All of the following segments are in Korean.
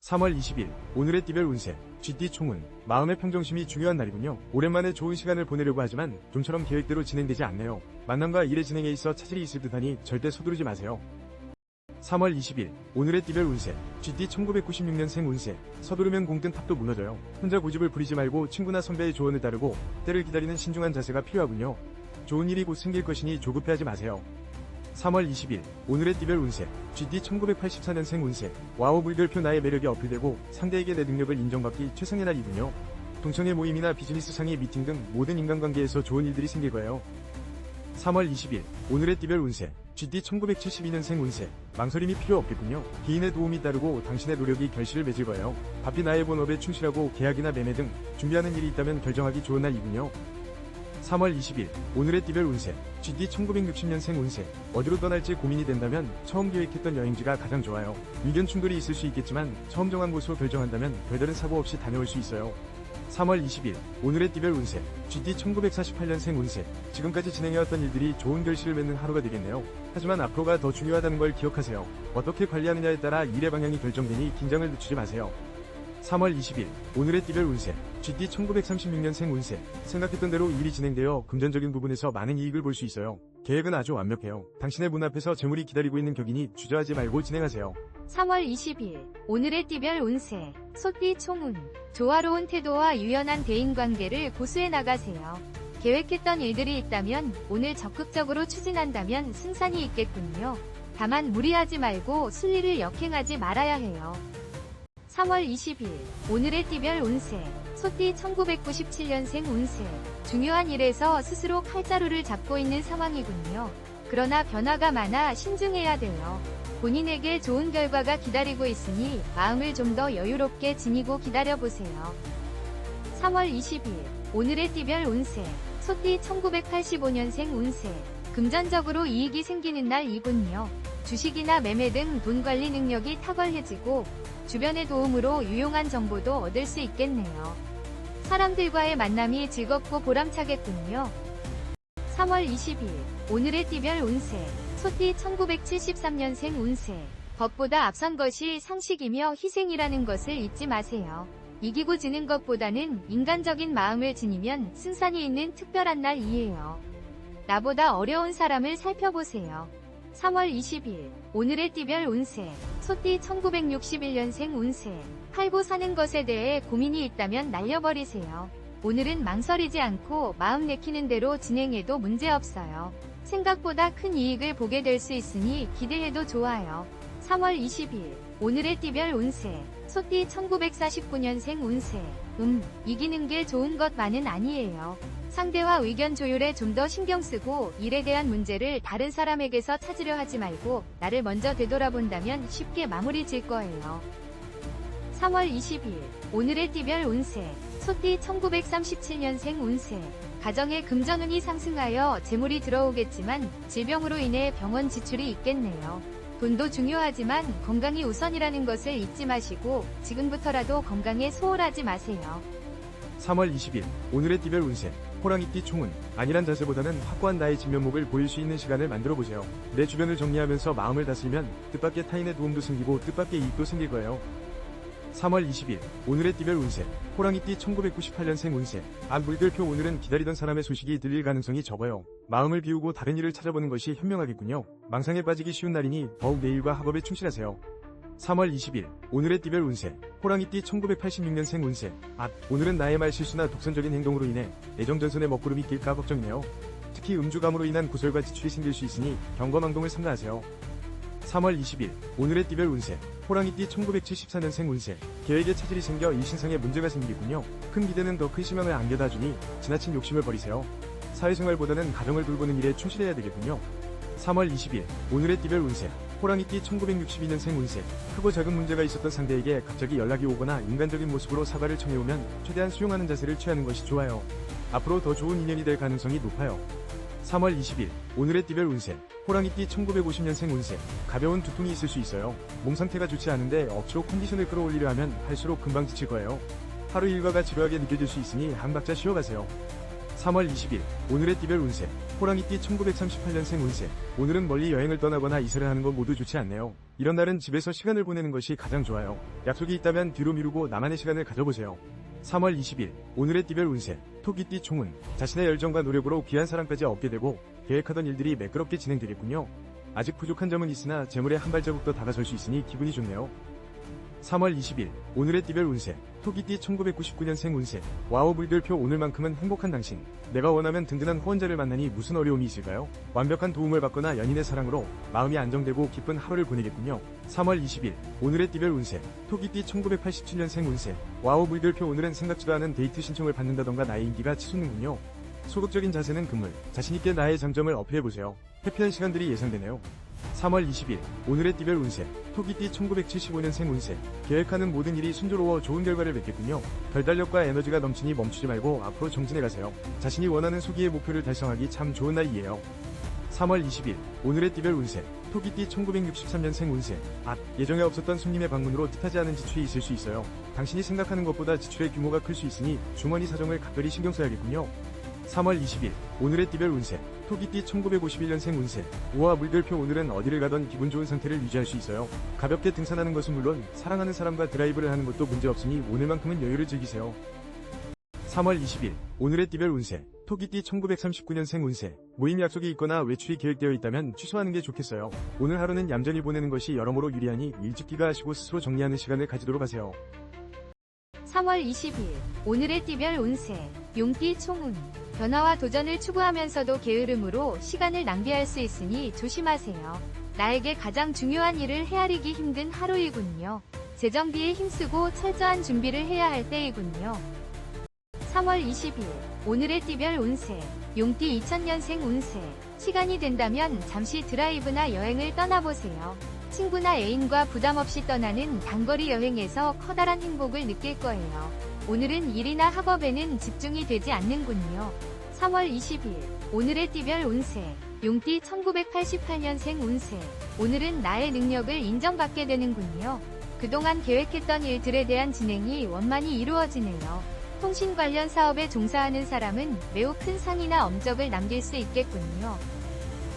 3월 20일 오늘의 띠별 운세 쥐띠 총운. 마음의 평정심이 중요한 날이군요. 오랜만에 좋은 시간을 보내려고 하지만 좀처럼 계획대로 진행되지 않네요. 만남과 일의 진행에 있어 차질이 있을 듯하니 절대 서두르지 마세요. 3월 20일 오늘의 띠별 운세 쥐띠 1996년생 운세. 서두르면 공든 탑도 무너져요. 혼자 고집을 부리지 말고 친구나 선배의 조언을 따르고 때를 기다리는 신중한 자세가 필요하군요. 좋은 일이 곧 생길 것이니 조급해하지 마세요. 3월 20일 오늘의 띠별 운세 쥐띠 1984년생 운세. 와우, 물결표. 나의 매력이 어필되고 상대에게 내 능력을 인정받기 최상의 날이군요. 동청의 모임이나 비즈니스 상의 미팅 등 모든 인간관계에서 좋은 일들이 생길 거예요. 3월 20일 오늘의 띠별 운세 쥐띠 1972년생 운세. 망설임이 필요 없겠군요. 기인의 도움이 따르고 당신의 노력이 결실을 맺을 거예요. 바삐 나의 본업에 충실하고 계약이나 매매 등 준비하는 일이 있다면 결정하기 좋은 날이군요. 3월 20일 오늘의 띠별 운세 쥐띠 1960년생 운세. 어디로 떠날지 고민이 된다면 처음 계획했던 여행지가 가장 좋아요. 의견 충돌이 있을 수 있겠지만 처음 정한 곳으로 결정한다면 별다른 사고 없이 다녀올 수 있어요. 3월 20일 오늘의 띠별 운세 쥐띠 1948년생 운세. 지금까지 진행해왔던 일들이 좋은 결실을 맺는 하루가 되겠네요. 하지만 앞으로가 더 중요하다는 걸 기억하세요. 어떻게 관리하느냐에 따라 일의 방향이 결정되니 긴장을 늦추지 마세요. 3월 20일 오늘의 띠별 운세 쥐띠 1936년생 운세. 생각했던 대로 일이 진행되어 금전적인 부분에서 많은 이익을 볼 수 있어요. 계획은 아주 완벽해요. 당신의 문 앞에서 재물이 기다리고 있는 격이니 주저하지 말고 진행하세요. 3월 20일 오늘의 띠별 운세 소띠 총운. 조화로운 태도와 유연한 대인관계를 고수해 나가세요. 계획했던 일들이 있다면 오늘 적극적으로 추진한다면 승산이 있겠군요. 다만 무리하지 말고 순리를 역행하지 말아야 해요. 3월 20일 오늘의 띠별 운세 소띠 1997년생 운세. 중요한 일에서 스스로 칼자루를 잡고 있는 상황이군요. 그러나 변화가 많아 신중해야 돼요. 본인에게 좋은 결과가 기다리고 있으니 마음을 좀 더 여유롭게 지니고 기다려보세요. 3월 20일 오늘의 띠별 운세 소띠 1985년생 운세. 금전적으로 이익이 생기는 날이군요. 주식이나 매매 등 돈 관리 능력이 탁월해지고 주변의 도움으로 유용한 정보도 얻을 수 있겠네요. 사람들과의 만남이 즐겁고 보람차겠군요. 3월 20일 오늘의 띠별 운세 소띠 1973년생 운세. 법보다 앞선 것이 상식이며 희생이라는 것을 잊지 마세요. 이기고 지는 것보다는 인간적인 마음을 지니면 승산이 있는 특별한 날이에요. 나보다 어려운 사람을 살펴보세요. 3월 20일 오늘의 띠별 운세 소띠 1961년생 운세. 팔고 사는 것에 대해 고민이 있다면 날려버리세요. 오늘은 망설이지 않고 마음 내키는 대로 진행해도 문제없어요. 생각보다 큰 이익을 보게 될 수 있으니 기대해도 좋아요. 3월 20일 오늘의 띠별 운세 소띠 1949년생 운세. 이기는 게 좋은 것만은 아니에요. 상대와 의견 조율에 좀 더 신경 쓰고 일에 대한 문제를 다른 사람에게서 찾으려 하지 말고 나를 먼저 되돌아본다면 쉽게 마무리 질 거예요. 3월 20일 오늘의 띠별 운세 소띠 1937년생 운세. 가정의 금전운이 상승하여 재물이 들어오겠지만 질병으로 인해 병원 지출이 있겠네요. 돈도 중요하지만 건강이 우선이라는 것을 잊지 마시고 지금부터라도 건강에 소홀하지 마세요. 3월 20일 오늘의 띠별 운세 호랑이띠 총운. 안일한 자세보다는 확고한 나의 진면목을 보일 수 있는 시간을 만들어보세요. 내 주변을 정리하면서 마음을 다스리면 뜻밖의 타인의 도움도 생기고 뜻밖의 이익도 생길 거예요. 3월 20일 오늘의 띠별 운세 호랑이띠 1998년생 운세. 물결표. 오늘은 기다리던 사람의 소식이 들릴 가능성이 적어요. 마음을 비우고 다른 일을 찾아보는 것이 현명하겠군요. 망상에 빠지기 쉬운 날이니 더욱 내 일과 학업에 충실하세요. 3월 20일 오늘의 띠별 운세 호랑이띠 1986년생 운세. 오늘은 나의 말 실수나 독선적인 행동으로 인해 애정전선에 먹구름이 낄까 걱정이네요. 특히 음주감으로 인한 구설과 지출이 생길 수 있으니 경거망동을 삼가하세요. 3월 20일 오늘의 띠별 운세 호랑이띠 1974년생 운세. 계획에 차질이 생겨 일신상에 문제가 생기군요. 큰 기대는 더 큰 희망을 안겨다 주니 지나친 욕심을 버리세요. 사회생활보다는 가정을 돌보는 일에 충실해야 되겠군요. 3월 20일 오늘의 띠별 운세 호랑이띠 1962년생 운세. 크고 작은 문제가 있었던 상대에게 갑자기 연락이 오거나 인간적인 모습으로 사과를 청해오면 최대한 수용하는 자세를 취하는 것이 좋아요. 앞으로 더 좋은 인연이 될 가능성이 높아요. 3월 20일 오늘의 띠별 운세 호랑이띠 1950년생 운세. 가벼운 두통이 있을 수 있어요. 몸 상태가 좋지 않은데 억지로 컨디션을 끌어올리려 하면 할수록 금방 지칠 거예요. 하루 일과가 지루하게 느껴질 수 있으니 한 박자 쉬어가세요. 3월 20일 오늘의 띠별 운세 호랑이띠 1938년생 운세. 오늘은 멀리 여행을 떠나거나 이사를 하는 거 모두 좋지 않네요. 이런 날은 집에서 시간을 보내는 것이 가장 좋아요. 약속이 있다면 뒤로 미루고 나만의 시간을 가져보세요. 3월 20일 오늘의 띠별 운세 토끼띠 총운. 자신의 열정과 노력으로 귀한 사랑까지 얻게 되고 계획하던 일들이 매끄럽게 진행되겠군요. 아직 부족한 점은 있으나 재물에 한 발자국 더 다가설 수 있으니 기분이 좋네요. 3월 20일 오늘의 띠별 운세 토끼띠 1999년생 운세. 와우 물결표 오늘만큼은 행복한 당신. 내가 원하면 든든한 후원자를 만나니 무슨 어려움이 있을까요? 완벽한 도움을 받거나 연인의 사랑으로 마음이 안정되고 기쁜 하루를 보내겠군요. 3월 20일 오늘의 띠별 운세 토끼띠 1987년생 운세. 와우 물결표 오늘은 생각지도 않은 데이트 신청을 받는다던가 나의 인기가 치솟는군요. 소극적인 자세는 금물. 자신있게 나의 장점을 어필해보세요. 해피한 시간들이 예상되네요. 3월 20일 오늘의 띠별 운세 토끼띠 1975년생 운세. 계획하는 모든 일이 순조로워 좋은 결과를 맺겠군요. 결단력과 에너지가 넘치니 멈추지 말고 앞으로 정진해가세요. 자신이 원하는 소기의 목표를 달성하기 참 좋은 날이에요. 3월 20일 오늘의 띠별 운세 토끼띠 1963년생 운세. 예정에 없었던 손님의 방문으로 뜻하지 않은 지출이 있을 수 있어요. 당신이 생각하는 것보다 지출의 규모가 클 수 있으니 주머니 사정을 각별히 신경 써야겠군요. 3월 20일 오늘의 띠별 운세 토끼띠 1951년생 운세. 우와 물결표 오늘은 어디를 가던 기분 좋은 상태를 유지할 수 있어요. 가볍게 등산하는 것은 물론 사랑하는 사람과 드라이브를 하는 것도 문제없으니 오늘만큼은 여유를 즐기세요. 3월 20일 오늘의 띠별 운세 토끼띠 1939년생 운세. 모임 약속이 있거나 외출이 계획되어 있다면 취소하는 게 좋겠어요. 오늘 하루는 얌전히 보내는 것이 여러모로 유리하니 일찍 귀가하시고 스스로 정리하는 시간을 가지도록 하세요. 3월 20일 오늘의 띠별 운세 용띠 총운. 변화와 도전을 추구하면서도 게으름으로 시간을 낭비할 수 있으니 조심하세요. 나에게 가장 중요한 일을 헤아리기 힘든 하루이군요. 재정비에 힘쓰고 철저한 준비를 해야 할 때이군요. 3월 20일 오늘의 띠별 운세 용띠 2000년생 운세. 시간이 된다면 잠시 드라이브나 여행을 떠나보세요. 친구나 애인과 부담없이 떠나는 단거리 여행에서 커다란 행복을 느낄 거예요. 오늘은 일이나 학업에는 집중이 되지 않는군요. 3월 20일 오늘의 띠별 운세 용띠 1988년생 운세. 오늘은 나의 능력을 인정받게 되는군요. 그동안 계획했던 일들에 대한 진행이 원만히 이루어지네요. 통신 관련 사업에 종사하는 사람은 매우 큰 상이나 엄적을 남길 수 있겠군요.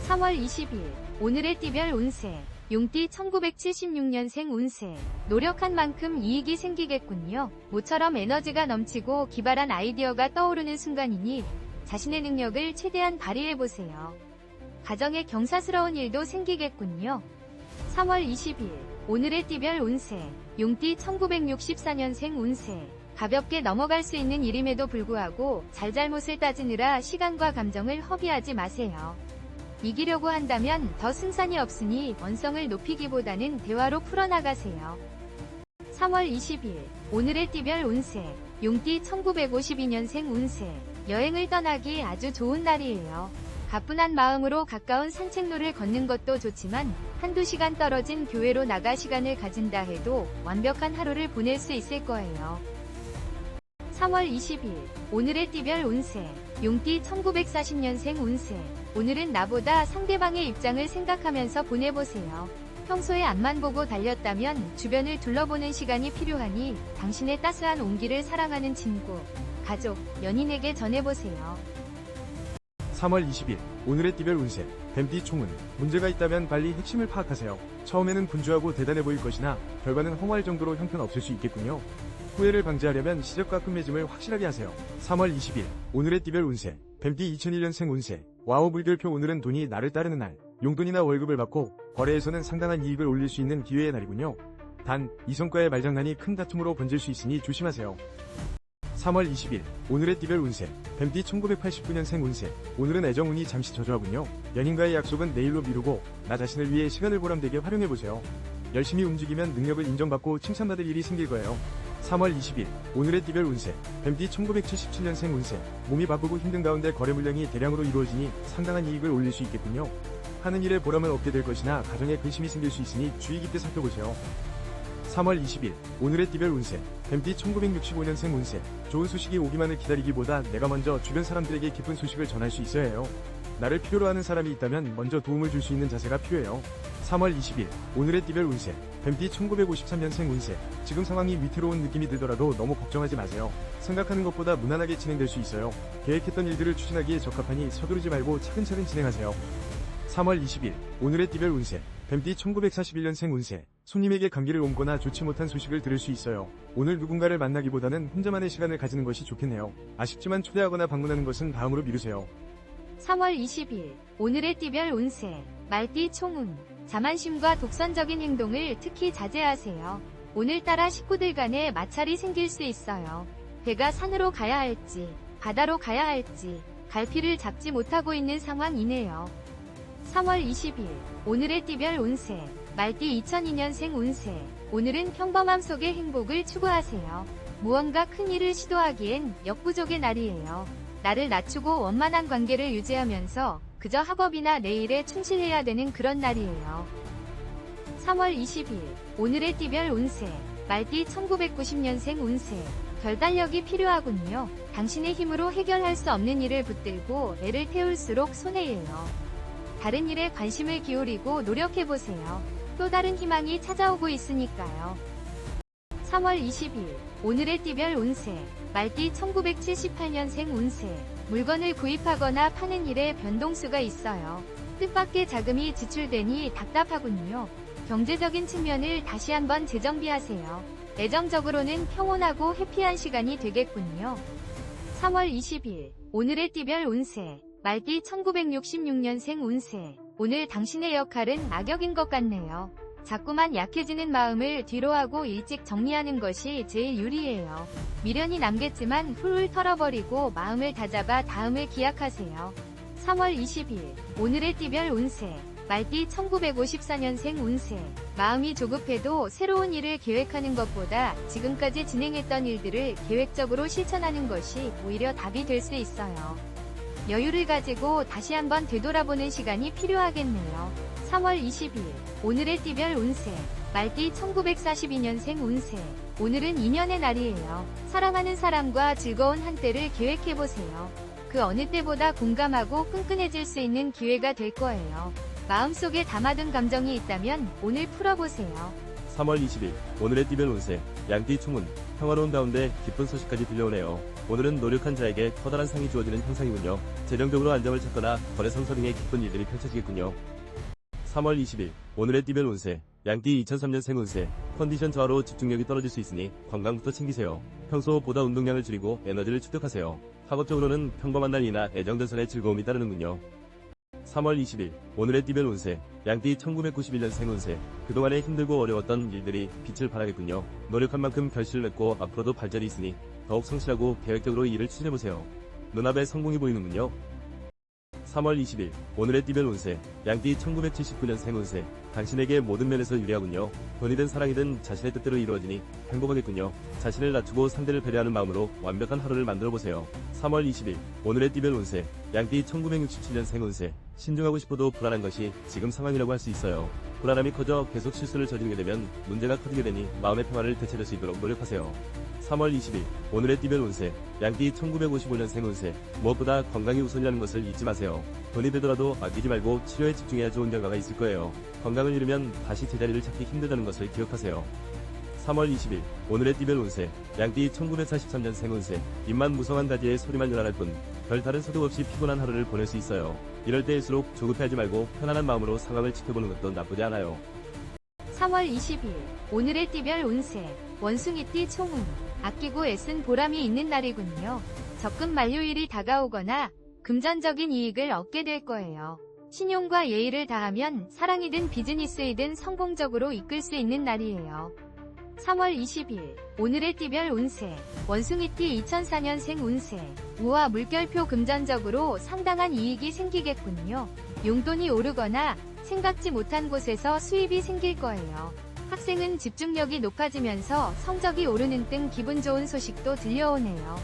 3월 20일 오늘의 띠별 운세 용띠 1976년생 운세. 노력한 만큼 이익이 생기겠군요. 모처럼 에너지가 넘치고 기발한 아이디어가 떠오르는 순간이니 자신의 능력을 최대한 발휘해보세요. 가정에 경사스러운 일도 생기겠군요. 3월 20일 오늘의 띠별 운세 용띠 1964년생 운세. 가볍게 넘어갈 수 있는 일임에도 불구하고 잘잘못을 따지느라 시간과 감정을 허비하지 마세요. 이기려고 한다면 더 승산이 없으니 원성을 높이기보다는 대화로 풀어나가세요. 3월 20일 오늘의 띠별 운세 용띠 1952년생 운세. 여행을 떠나기 아주 좋은 날이에요. 가뿐한 마음으로 가까운 산책로를 걷는 것도 좋지만 한두 시간 떨어진 교외로 나가 시간을 가진다 해도 완벽한 하루를 보낼 수 있을 거예요. 3월 20일 오늘의 띠별 운세 용띠 1940년생 운세. 오늘은 나보다 상대방의 입장을 생각하면서 보내보세요. 평소에 앞만 보고 달렸다면 주변을 둘러보는 시간이 필요하니 당신의 따스한 온기를 사랑하는 친구, 가족, 연인에게 전해보세요. 3월 20일 오늘의 띠별 운세 뱀띠 총운. 문제가 있다면 빨리 핵심을 파악하세요. 처음에는 분주하고 대단해 보일 것이나 결과는 허무할 정도로 형편없을 수 있겠군요. 후회를 방지하려면 시작과 끝맺음을 확실하게 하세요. 3월 20일 오늘의 띠별 운세 뱀띠 2001년생 운세. 와우 물결표 오늘은 돈이 나를 따르는 날. 용돈이나 월급을 받고 거래에서는 상당한 이익을 올릴 수 있는 기회의 날이군요. 단 이성과의 말장난이 큰 다툼으로 번질 수 있으니 조심하세요. 3월 20일 오늘의 띠별 운세 뱀띠 1989년생 운세. 오늘은 애정운이 잠시 저조하군요. 연인과의 약속은 내일로 미루고 나 자신을 위해 시간을 보람되게 활용해보세요. 열심히 움직이면 능력을 인정받고 칭찬받을 일이 생길 거예요. 3월 20일 오늘의 띠별 운세 뱀띠 1977년생 운세. 몸이 바쁘고 힘든 가운데 거래 물량이 대량으로 이루어지니 상당한 이익을 올릴 수 있겠군요. 하는 일에 보람을 얻게 될 것이나 가정에 근심이 생길 수 있으니 주의 깊게 살펴보세요. 3월 20일 오늘의 띠별 운세 뱀띠 1965년생 운세. 좋은 소식이 오기만을 기다리기보다 내가 먼저 주변 사람들에게 기쁜 소식을 전할 수 있어야 해요. 나를 필요로 하는 사람이 있다면 먼저 도움을 줄 수 있는 자세가 필요해요. 3월 20일 오늘의 띠별 운세 뱀띠 1953년생 운세 지금 상황이 위태로운 느낌이 들더라도 너무 걱정하지 마세요. 생각하는 것보다 무난하게 진행될 수 있어요. 계획했던 일들을 추진하기에 적합하니 서두르지 말고 차근차근 진행하세요. 3월 20일 오늘의 띠별 운세 뱀띠 1941년생 운세 손님에게 감기를 옮거나 좋지 못한 소식을 들을 수 있어요. 오늘 누군가를 만나기보다는 혼자만의 시간을 가지는 것이 좋겠네요. 아쉽지만 초대하거나 방문하는 것은 다음으로 미루세요. 3월 20일 오늘의 띠별 운세 말띠 총운 자만심과 독선적인 행동을 특히 자제하세요. 오늘따라 식구들 간에 마찰이 생길 수 있어요. 배가 산으로 가야 할지 바다로 가야 할지 갈피를 잡지 못하고 있는 상황이네요. 3월 20일 오늘의 띠별 운세 말띠 2002년생 운세 오늘은 평범함 속의 행복을 추구하세요. 무언가 큰 일을 시도하기엔 역부족의 날이에요. 나를 낮추고 원만한 관계를 유지하면서 그저 학업이나 내 일에 충실해야 되는 그런 날이에요. 3월 20일 오늘의 띠별 운세 말띠 1990년생 운세 결단력이 필요하군요. 당신의 힘으로 해결할 수 없는 일을 붙들고 애를 태울수록 손해예요. 다른 일에 관심을 기울이고 노력해보세요. 또 다른 희망이 찾아오고 있으니까요. 3월 20일 오늘의 띠별 운세 말띠 1978년생 운세 물건을 구입하거나 파는 일에 변동수가 있어요. 뜻밖의 자금이 지출되니 답답하군요. 경제적인 측면을 다시 한번 재정비하세요. 애정적으로는 평온하고 해피한 시간이 되겠군요. 3월 20일 오늘의 띠별 운세 말띠 1966년생 운세 오늘 당신의 역할은 악역인 것 같네요. 자꾸만 약해지는 마음을 뒤로하고 일찍 정리하는 것이 제일 유리해요. 미련이 남겠지만 훌훌 털어버리고 마음을 다잡아 다음을 기약하세요. 3월 20일 오늘의 띠별 운세 말띠 1954년생 운세 마음이 조급해도 새로운 일을 계획하는 것보다 지금까지 진행했던 일들을 계획적으로 실천하는 것이 오히려 답이 될 수 있어요. 여유를 가지고 다시 한번 되돌아보는 시간이 필요하겠네요. 3월 20일 오늘의 띠별 운세 말띠 1942년생 운세 오늘은 인연의 날이에요. 사랑하는 사람과 즐거운 한때를 계획해보세요. 그 어느 때보다 공감하고 끈끈해질 수 있는 기회가 될 거예요. 마음속에 담아둔 감정이 있다면 오늘 풀어보세요. 3월 20일 오늘의 띠별 운세 양띠 총운 평화로운 가운데 기쁜 소식까지 들려오네요. 오늘은 노력한 자에게 커다란 상이 주어지는 현상이군요. 재정적으로 안정을 찾거나 거래 성사 등의 기쁜 일들이 펼쳐지겠군요. 3월 20일 오늘의 띠별 운세 양띠 2003년생 운세 컨디션 저하로 집중력이 떨어질 수 있으니 건강부터 챙기세요. 평소보다 운동량을 줄이고 에너지를 축적하세요. 학업적으로는 평범한 날이나 애정전선의 즐거움이 따르는군요. 3월 20일 오늘의 띠별 운세 양띠 1991년생 운세 그동안에 힘들고 어려웠던 일들이 빛을 발하겠군요. 노력한 만큼 결실을 맺고 앞으로도 발전이 있으니 더욱 성실하고 계획적으로 일을 추진해보세요. 눈앞에 성공이 보이는군요. 3월 20일 오늘의 띠별 운세 양띠 1979년생 운세 당신에게 모든 면에서 유리하군요. 돈이든 사랑이든 자신의 뜻대로 이루어지니 행복하겠군요. 자신을 낮추고 상대를 배려하는 마음으로 완벽한 하루를 만들어보세요. 3월 20일 오늘의 띠별 운세 양띠 1967년생 운세 신중하고 싶어도 불안한 것이 지금 상황이라고 할 수 있어요. 불안함이 커져 계속 실수를 저지르게 되면 문제가 커지게 되니 마음의 평화를 되찾을 수 있도록 노력하세요. 3월 20일 오늘의 띠별 운세 양띠 1955년생 운세 무엇보다 건강이 우선이라는 것을 잊지 마세요. 돈이 되더라도 아끼지 말고 치료에 집중해야 좋은 결과가 있을 거예요. 건강을 잃으면 다시 제자리를 찾기 힘들다는 것을 기억하세요. 3월 20일 오늘의 띠별 운세 양띠 1943년생 운세 입만 무성한 가지에 소리만 요란할 뿐 별다른 소득 없이 피곤한 하루를 보낼 수 있어요. 이럴 때일수록 조급해하지 말고 편안한 마음으로 상황을 지켜보는 것도 나쁘지 않아요. 3월 20일 오늘의 띠별 운세 원숭이띠 총운 아끼고 애쓴 보람이 있는 날이군요. 적금 만료일이 다가오거나 금전적인 이익을 얻게 될 거예요. 신용과 예의를 다하면 사랑이든 비즈니스이든 성공적으로 이끌 수 있는 날이에요. 3월 20일 오늘의 띠별 운세 원숭이띠 2004년생 운세 우와 물결표 금전적으로 상당한 이익이 생기겠군요. 용돈이 오르거나 생각지 못한 곳에서 수입이 생길 거예요. 학생은 집중력이 높아지면서 성적이 오르는 등 기분 좋은 소식도 들려오네요.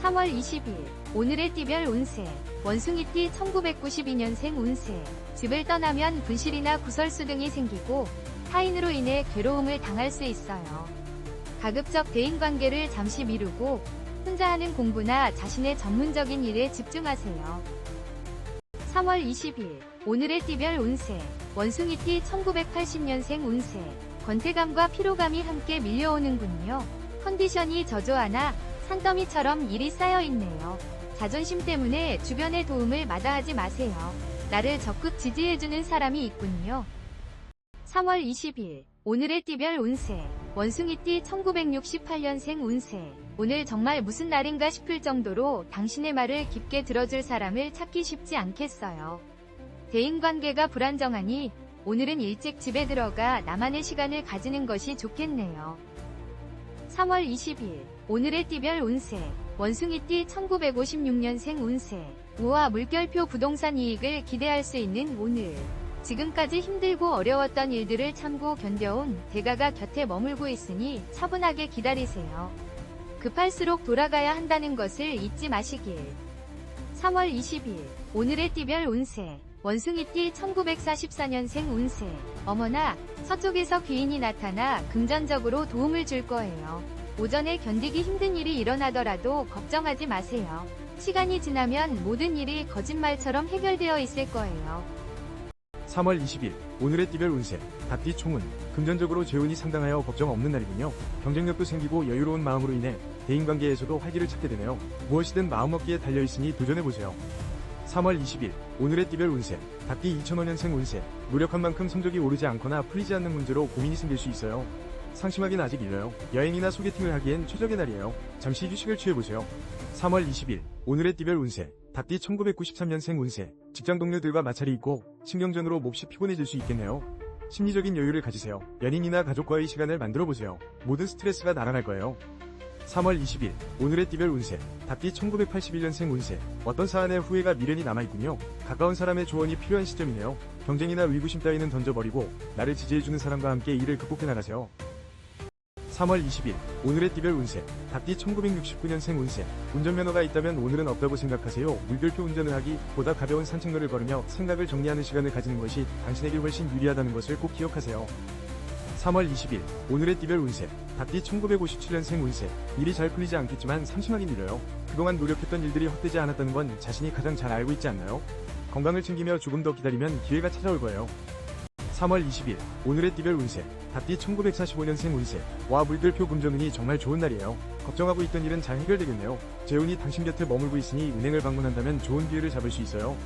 3월 20일 오늘의 띠별 운세 원숭이띠 1992년생 운세 집을 떠나면 분실이나 구설수 등이 생기고 타인으로 인해 괴로움을 당할 수 있어요. 가급적 대인관계를 잠시 미루고 혼자 하는 공부나 자신의 전문적인 일에 집중하세요. 3월 20일 오늘의 띠별 운세 원숭이띠 1980년생 운세 권태감과 피로감이 함께 밀려오는군요. 컨디션이 저조하나 산더미처럼 일이 쌓여있네요. 자존심 때문에 주변의 도움을 마다하지 마세요. 나를 적극 지지해주는 사람이 있군요. 3월 20일 오늘의 띠별 운세 원숭이띠 1968년생 운세 오늘 정말 무슨 날인가 싶을 정도로 당신의 말을 깊게 들어줄 사람을 찾기 쉽지 않겠어요. 대인관계가 불안정하니 오늘은 일찍 집에 들어가 나만의 시간을 가지는 것이 좋겠네요. 3월 20일 오늘의 띠별 운세 원숭이띠 1956년생 운세 우와 물결표 부동산 이익을 기대할 수 있는 오늘 지금까지 힘들고 어려웠던 일들을 참고 견뎌온 대가가 곁에 머물고 있으니 차분하게 기다리세요. 급할수록 돌아가야 한다는 것을 잊지 마시길. 3월 20일 오늘의 띠별 운세 원숭이띠 1944년생 운세 어머나 서쪽에서 귀인이 나타나 금전적으로 도움을 줄 거예요. 오전에 견디기 힘든 일이 일어나더라도 걱정하지 마세요. 시간이 지나면 모든 일이 거짓말처럼 해결되어 있을 거예요. 3월 20일 오늘의 띠별 운세 닭띠 총은 금전적으로 재운이 상당하여 걱정 없는 날이군요. 경쟁력도 생기고 여유로운 마음으로 인해 대인관계에서도 활기를 찾게 되네요. 무엇이든 마음먹기에 달려있으니 도전해보세요. 3월 20일 오늘의 띠별 운세 닭띠 2005년생 운세 노력한 만큼 성적이 오르지 않거나 풀리지 않는 문제로 고민이 생길 수 있어요. 상심하긴 아직 일러요. 여행이나 소개팅을 하기엔 최적의 날이에요. 잠시 휴식을 취해보세요. 3월 20일 오늘의 띠별 운세 닭띠 1993년생 운세 직장 동료들과 마찰이 있고 신경전으로 몹시 피곤해질 수 있겠네요. 심리적인 여유를 가지세요. 연인이나 가족과의 시간을 만들어보세요. 모든 스트레스가 날아갈 거예요. 3월 20일 오늘의 띠별 운세 닭띠 1981년생 운세 어떤 사안에 후회가 미련이 남아있군요. 가까운 사람의 조언이 필요한 시점이네요. 경쟁이나 의구심 따위는 던져버리고 나를 지지해주는 사람과 함께 일을 극복해 나가세요. 3월 20일 오늘의 띠별 운세 닭띠 1969년생 운세 운전면허가 있다면 오늘은 없다고 생각하세요. 물결표 운전을 하기 보다 가벼운 산책로를 걸으며 생각을 정리하는 시간을 가지는 것이 당신에게 훨씬 유리하다는 것을 꼭 기억하세요. 3월 20일 오늘의 띠별 운세 닭띠 1957년생 운세 일이 잘 풀리지 않겠지만 상심하긴 일러요. 그동안 노력했던 일들이 헛되지 않았다는 건 자신이 가장 잘 알고 있지 않나요? 건강을 챙기며 조금 더 기다리면 기회가 찾아올 거예요. 3월 20일 오늘의 띠별 운세 닭띠 1945년생 운세 와 물결표 금전운이 정말 좋은 날이에요. 걱정하고 있던 일은 잘 해결되겠네요. 재운이 당신 곁에 머물고 있으니 은행을 방문한다면 좋은 기회를 잡을 수 있어요.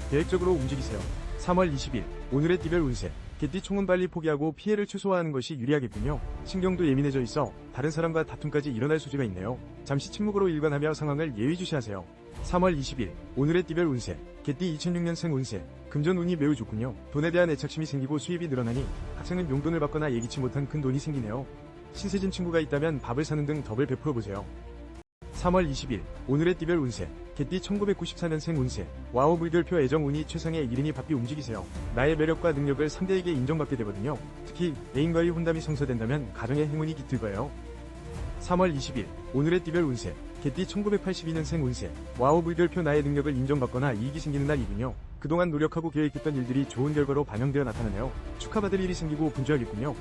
계획적으로 움직이세요. 3월 20일 오늘의 띠별 운세 개띠 총은 빨리 포기하고 피해를 최소화하는 것이 유리하겠군요. 신경도 예민해져 있어 다른 사람과 다툼까지 일어날 소지가 있네요. 잠시 침묵으로 일관하며 상황을 예의주시하세요. 3월 20일 오늘의 띠별 운세 개띠 2006년생 운세 금전운이 매우 좋군요. 돈에 대한 애착심이 생기고 수입이 늘어나니 학생은 용돈을 받거나 예기치 못한 큰 돈이 생기네요. 신세진 친구가 있다면 밥을 사는 등 덕을 베풀어보세요. 3월 20일 오늘의 띠별 운세 개띠 1994년생 운세 와우 물결표 애정운이 최상의 일이니 바삐 움직이세요. 나의 매력과 능력을 상대에게 인정받게 되거든요. 특히 애인과의 혼담이 성사된다면 가정의 행운이 깃들 거예요. 3월 20일 오늘의 띠별 운세 개띠 1982년생 운세 와우 물결표 나의 능력을 인정받거나 이익이 생기는 날이군요. 그동안 노력하고 계획했던 일들이 좋은 결과로 반영되어 나타나네요. 축하받을 일이 생기고 분주하겠군요.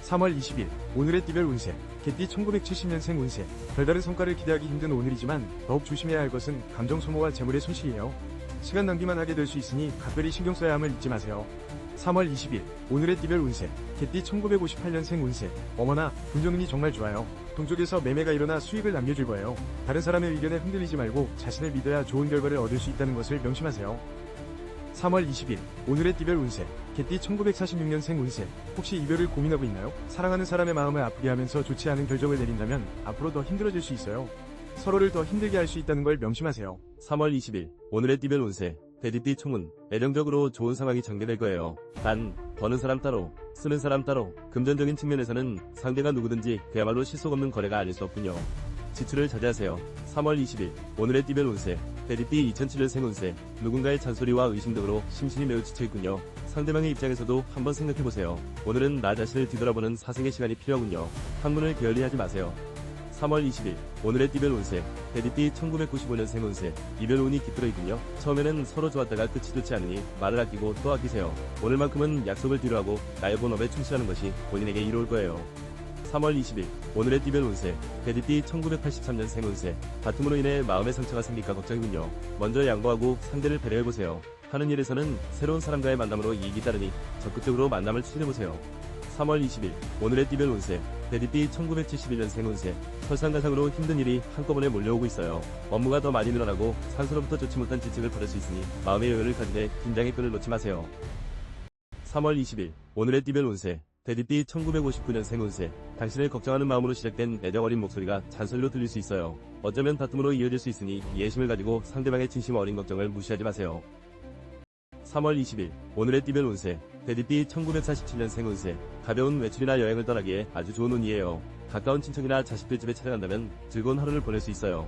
3월 20일 오늘의 띠별 운세 개띠 1970년생 운세 별다른 성과를 기대하기 힘든 오늘이지만 더욱 조심해야 할 것은 감정 소모와 재물의 손실이에요. 시간 낭비만 하게 될 수 있으니 각별히 신경 써야 함을 잊지 마세요. 3월 20일 오늘의 띠별 운세 개띠 1958년생 운세 어머나 금전운이 정말 좋아요. 동쪽에서 매매가 일어나 수익을 남겨줄 거예요. 다른 사람의 의견에 흔들리지 말고 자신을 믿어야 좋은 결과를 얻을 수 있다는 것을 명심하세요. 3월 20일 오늘의 띠별 운세 개띠 1946년생 운세 혹시 이별을 고민하고 있나요? 사랑하는 사람의 마음을 아프게 하면서 좋지 않은 결정을 내린다면 앞으로 더 힘들어질 수 있어요. 서로를 더 힘들게 할 수 있다는 걸 명심하세요. 3월 20일 오늘의 띠별 운세 돼지띠 총은 애정적으로 좋은 상황이 전개될 거예요. 단 버는 사람 따로 쓰는 사람 따로 금전적인 측면에서는 상대가 누구든지 그야말로 실속 없는 거래가 아닐 수 없군요. 지출을 자제하세요. 3월 20일 오늘의 띠별 운세 돼지띠 2007년생 운세 누군가의 잔소리와 의심 등으로 심신이 매우 지쳐있군요. 상대방의 입장에서도 한번 생각해보세요. 오늘은 나 자신을 뒤돌아보는 사색의 시간이 필요하군요. 학문을 게을리하지 마세요. 3월 20일 오늘의 띠별 운세 돼지띠 1995년생 운세 이별운이 깃들어있군요. 처음에는 서로 좋았다가 끝이 좋지 않으니 말을 아끼고 또 아끼세요. 오늘만큼은 약속을 뒤로하고 나의 본업에 충실하는 것이 본인에게 이로울 거예요. 3월 20일 오늘의 띠별 운세 돼지띠 1983년생 운세 다툼으로 인해 마음의 상처가 생길까 걱정이군요. 먼저 양보하고 상대를 배려해보세요. 하는 일에서는 새로운 사람과의 만남으로 이익이 따르니 적극적으로 만남을 추진해보세요. 3월 20일 오늘의 띠별 운세 대디띠 1971년생 운세 설상가상으로 힘든 일이 한꺼번에 몰려오고 있어요. 업무가 더 많이 늘어나고 상사로부터 좋지 못한 지칭을 받을 수 있으니 마음의 여유를 가지되 긴장의 끈을 놓지 마세요. 3월 20일 오늘의 띠별 운세 대디띠 1959년생 운세 당신을 걱정하는 마음으로 시작된 애정 어린 목소리가 잔소리로 들릴 수 있어요. 어쩌면 다툼으로 이어질 수 있으니 이해심을 가지고 상대방의 진심 어린 걱정을 무시하지 마세요. 3월 20일 오늘의 띠별 운세 대디띠 1947년생 운세 가벼운 외출이나 여행을 떠나기에 아주 좋은 운이에요. 가까운 친척이나 자식들 집에 찾아간다면 즐거운 하루를 보낼 수 있어요.